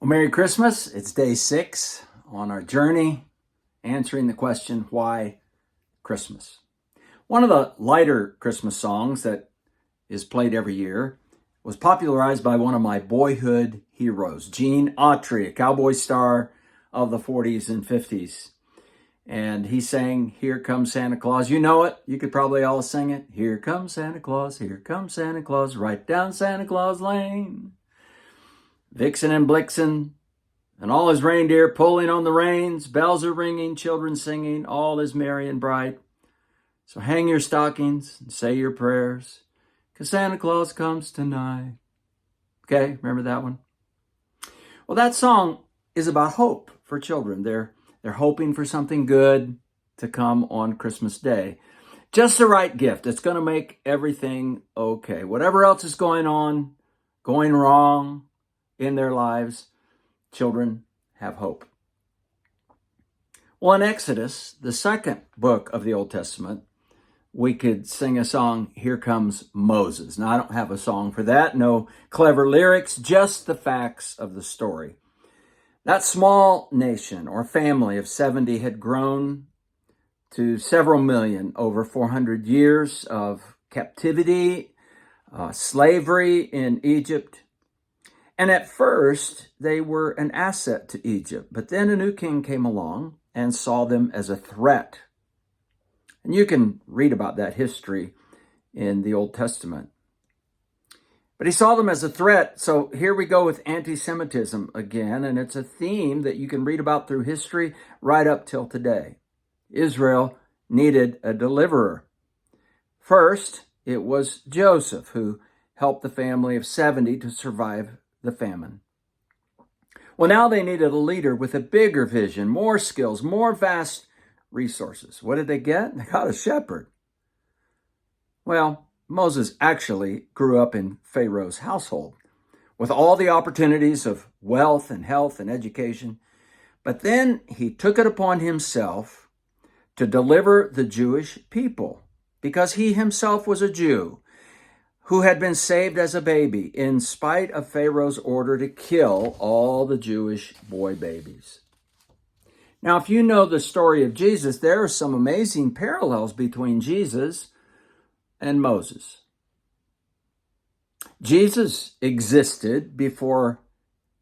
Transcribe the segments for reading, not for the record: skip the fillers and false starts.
Well, Merry Christmas. It's day 6 on our journey answering the question, why Christmas? One of the lighter Christmas songs that is played every year was popularized by one of my boyhood heroes, Gene Autry, a cowboy star of the 40s and 50s. And he sang, "Here Comes Santa Claus." You know it. You could probably all sing it. Here comes Santa Claus, right down Santa Claus Lane. Vixen and Blixen and all his reindeer pulling on the reins. Bells are ringing, children singing, all is merry and bright. So hang your stockings and say your prayers, 'cause Santa Claus comes tonight. Okay, remember that one? Well, that song is about hope for children. They're hoping for something good to come on Christmas Day. Just the right gift. It's going to make everything okay. Whatever else is going on, going wrong in their lives, children have hope. Well, in Exodus, the second book of the Old Testament, we could sing a song, "Here Comes Moses." Now, I don't have a song for that. No clever lyrics, just the facts of the story. That small nation or family of 70 had grown to several million over 400 years of captivity, slavery in Egypt. And at first, they were an asset to Egypt. But then a new king came along and saw them as a threat. And you can read about that history in the Old Testament. But he saw them as a threat. So here we go with anti-Semitism again. And it's a theme that you can read about through history right up till today. Israel needed a deliverer. First, it was Joseph who helped the family of 70 to survive the famine. Well, now they needed a leader with a bigger vision, more skills, more vast resources. What did they get? They got a shepherd. Well, Moses actually grew up in Pharaoh's household with all the opportunities of wealth and health and education. But then he took it upon himself to deliver the Jewish people because he himself was a Jew who had been saved as a baby in spite of Pharaoh's order to kill all the Jewish boy babies. Now, if you know the story of Jesus, there are some amazing parallels between Jesus and Moses. Jesus existed before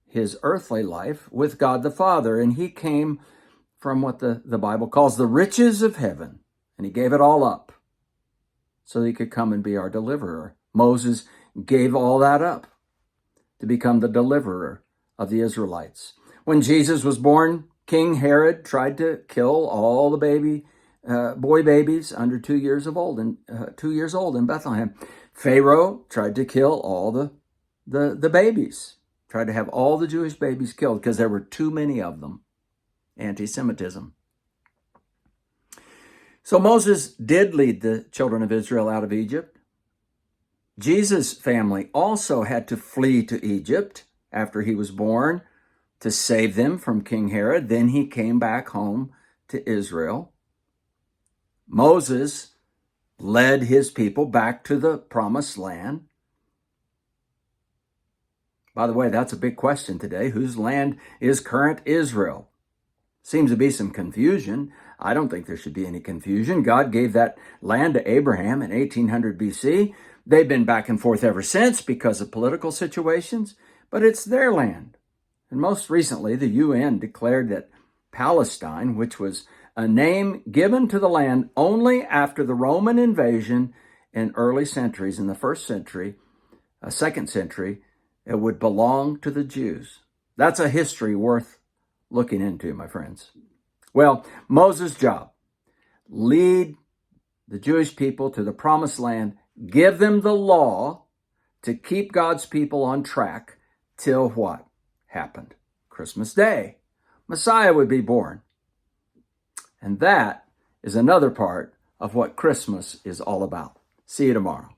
his earthly life with God the Father, and he came from what the Bible calls the riches of heaven, and he gave it all up so that he could come and be our deliverer. Moses gave all that up to become the deliverer of the Israelites. When Jesus was born, King Herod tried to kill all the boy babies under 2 years old in Bethlehem. Pharaoh tried to kill all the babies, tried to have all the Jewish babies killed because there were too many of them. Anti-Semitism. So Moses did lead the children of Israel out of Egypt. Jesus' family also had to flee to Egypt after he was born to save them from King Herod. Then he came back home to Israel. Moses led his people back to the promised land. By the way, that's a big question today. Whose land is current Israel? Seems to be some confusion. I don't think there should be any confusion. God gave that land to Abraham in 1800 BC. They've been back and forth ever since because of political situations, but it's their land. And most recently, the UN declared that Palestine, which was a name given to the land only after the Roman invasion in early centuries, in the second century, it would belong to the Jews. That's a history worth looking into, my friends. Well, Moses' job, lead the Jewish people to the promised land, give them the law to keep God's people on track till what happened? Christmas Day. Messiah would be born. And that is another part of what Christmas is all about. See you tomorrow.